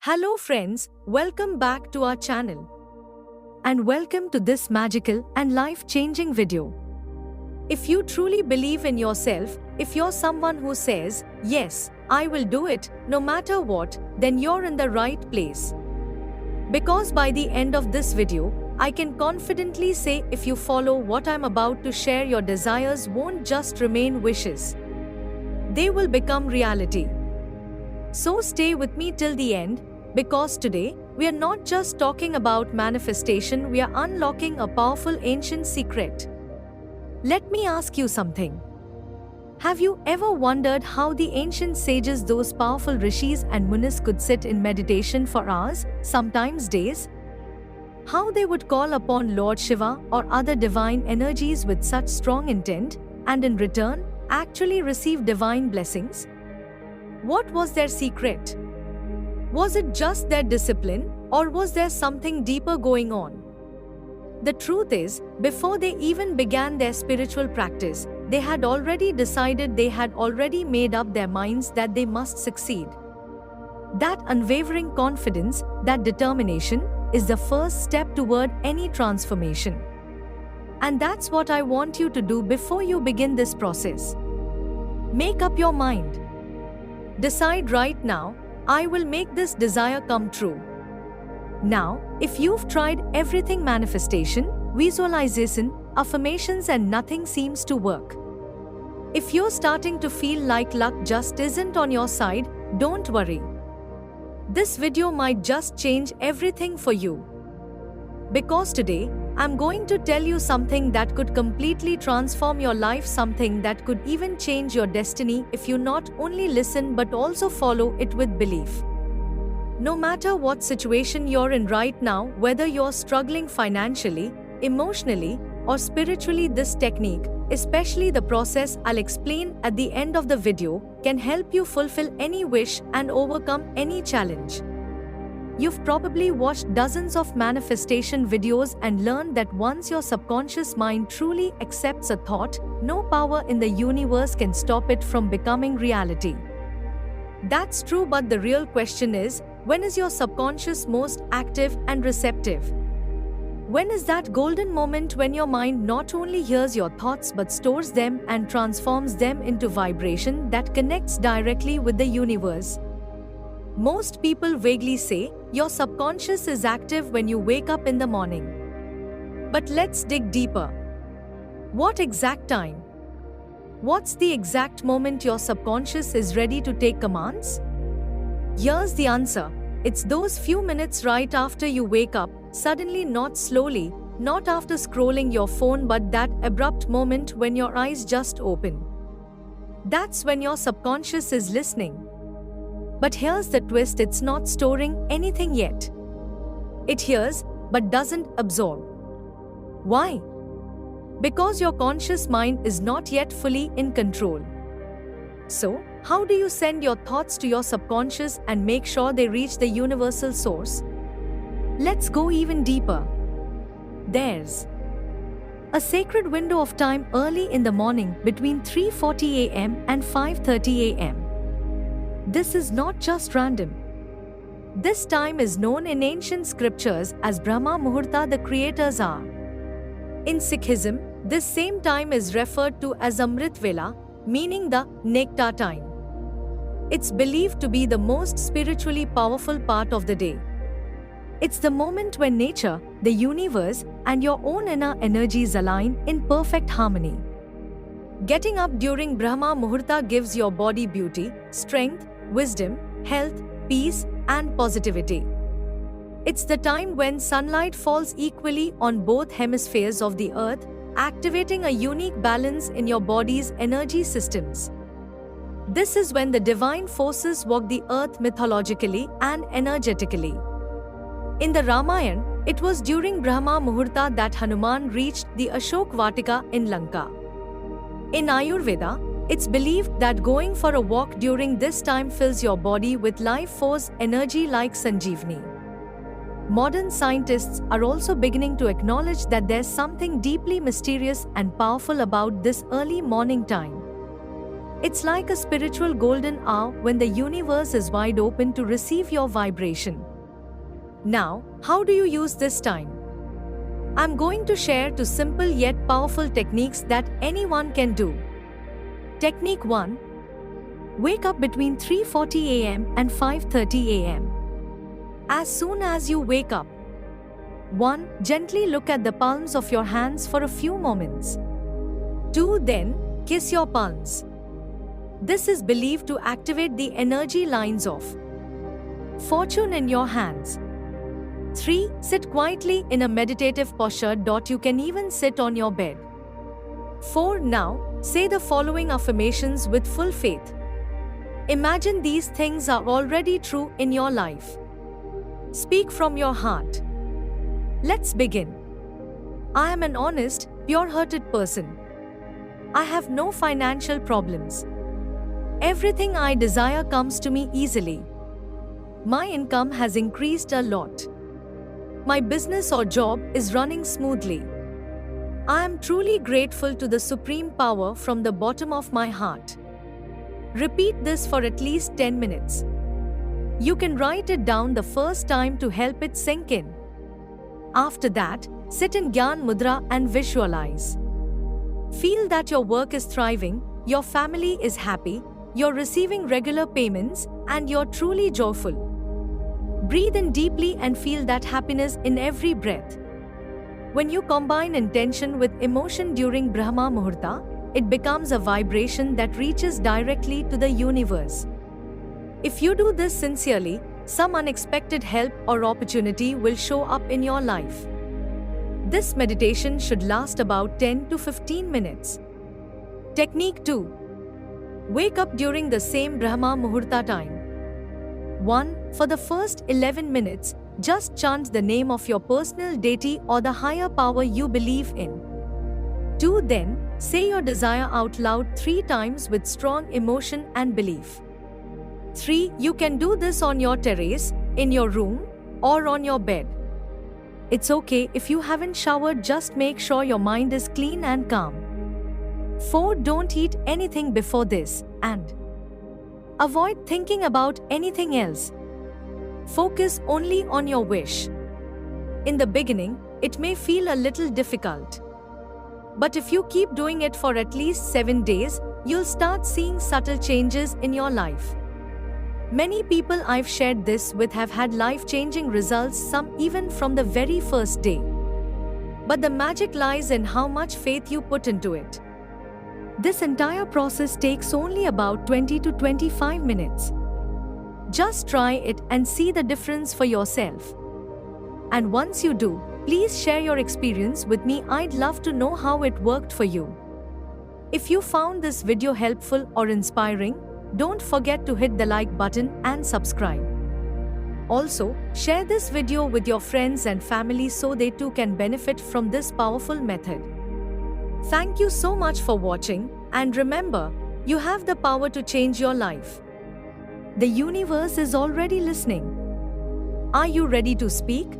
Hello friends, welcome back to our channel. And welcome to this magical and life-changing video. If you truly believe in yourself, if you're someone who says, yes, I will do it, no matter what, then you're in the right place. Because by the end of this video, I can confidently say if you follow what I'm about to share, your desires won't just remain wishes. They will become reality. So stay with me till the end, because today, we are not just talking about manifestation, we are unlocking a powerful ancient secret. Let me ask you something. Have you ever wondered how the ancient sages, those powerful rishis and munis, could sit in meditation for hours, sometimes days? How they would call upon Lord Shiva or other divine energies with such strong intent, and in return, actually receive divine blessings? What was their secret? Was it just their discipline, or was there something deeper going on? The truth is, before they even began their spiritual practice, they had already decided, they had already made up their minds that they must succeed. That unwavering confidence, that determination, is the first step toward any transformation. And that's what I want you to do before you begin this process. Make up your mind. Decide right now, I will make this desire come true. Now, if you've tried everything, manifestation, visualization, affirmations, and nothing seems to work. If you're starting to feel like luck just isn't on your side, don't worry. This video might just change everything for you. Because today, I'm going to tell you something that could completely transform your life, something that could even change your destiny if you not only listen but also follow it with belief. No matter what situation you're in right now, whether you're struggling financially, emotionally, or spiritually, this technique, especially the process I'll explain at the end of the video, can help you fulfill any wish and overcome any challenge. You've probably watched dozens of manifestation videos and learned that once your subconscious mind truly accepts a thought, no power in the universe can stop it from becoming reality. That's true, but the real question is, when is your subconscious most active and receptive? When is that golden moment when your mind not only hears your thoughts but stores them and transforms them into vibration that connects directly with the universe? Most people vaguely say, your subconscious is active when you wake up in the morning. But let's dig deeper. What exact time? What's the exact moment your subconscious is ready to take commands? Here's the answer. It's those few minutes right after you wake up, suddenly, not slowly, not after scrolling your phone, but that abrupt moment when your eyes just open. That's when your subconscious is listening. But here's the twist, it's not storing anything yet. It hears, but doesn't absorb. Why? Because your conscious mind is not yet fully in control. So, how do you send your thoughts to your subconscious and make sure they reach the universal source? Let's go even deeper. There's a sacred window of time early in the morning between 3:40 a.m. and 5:30 a.m. This is not just random. This time is known in ancient scriptures as Brahma Muhurta, the creator's hour. In Sikhism, this same time is referred to as Amrit Vela, meaning the nectar time. It's believed to be the most spiritually powerful part of the day. It's the moment when nature, the universe, and your own inner energies align in perfect harmony. Getting up during Brahma Muhurta gives your body beauty, strength, wisdom, health, peace, and positivity. It's the time when sunlight falls equally on both hemispheres of the earth, activating a unique balance in your body's energy systems. This is when the divine forces walk the earth mythologically and energetically. In the Ramayana, it was during Brahma Muhurta that Hanuman reached the Ashok Vatika in Lanka. In Ayurveda, it's believed that going for a walk during this time fills your body with life force energy like Sanjeevani. Modern scientists are also beginning to acknowledge that there's something deeply mysterious and powerful about this early morning time. It's like a spiritual golden hour when the universe is wide open to receive your vibration. Now, how do you use this time? I'm going to share two simple yet powerful techniques that anyone can do. Technique 1. Wake up between 3:40 a.m. and 5:30 a.m. As soon as you wake up, 1. Gently look at the palms of your hands for a few moments. 2. Then, kiss your palms. This is believed to activate the energy lines of fortune in your hands. 3. Sit quietly in a meditative posture. You can even sit on your bed. 4. Now, say the following affirmations with full faith. Imagine these things are already true in your life. Speak from your heart. Let's begin. I am an honest, pure-hearted person. I have no financial problems. Everything I desire comes to me easily. My income has increased a lot. My business or job is running smoothly. I am truly grateful to the Supreme Power from the bottom of my heart. Repeat this for at least 10 minutes. You can write it down the first time to help it sink in. After that, sit in Gyan Mudra and visualize. Feel that your work is thriving, your family is happy, you're receiving regular payments, and you're truly joyful. Breathe in deeply and feel that happiness in every breath. When you combine intention with emotion during Brahma Muhurta, it becomes a vibration that reaches directly to the universe. If you do this sincerely, some unexpected help or opportunity will show up in your life. This meditation should last about 10 to 15 minutes. Technique 2. Wake up during the same Brahma Muhurta time. 1. For the first 11 minutes, just chant the name of your personal deity or the higher power you believe in. 2. Then, say your desire out loud 3 times with strong emotion and belief. 3. You can do this on your terrace, in your room, or on your bed. It's okay if you haven't showered, just make sure your mind is clean and calm. 4. Don't eat anything before this, and avoid thinking about anything else. Focus only on your wish. In the beginning, it may feel a little difficult. But if you keep doing it for at least 7 days, you'll start seeing subtle changes in your life. Many people I've shared this with have had life-changing results, some even from the very first day. But the magic lies in how much faith you put into it. This entire process takes only about 20 to 25 minutes. Just try it and see the difference for yourself. And once you do, please share your experience with me. I'd love to know how it worked for you. If you found this video helpful or inspiring, don't forget to hit the like button and subscribe. Also, share this video with your friends and family so they too can benefit from this powerful method. Thank you so much for watching, and remember, you have the power to change your life. The universe is already listening. Are you ready to speak?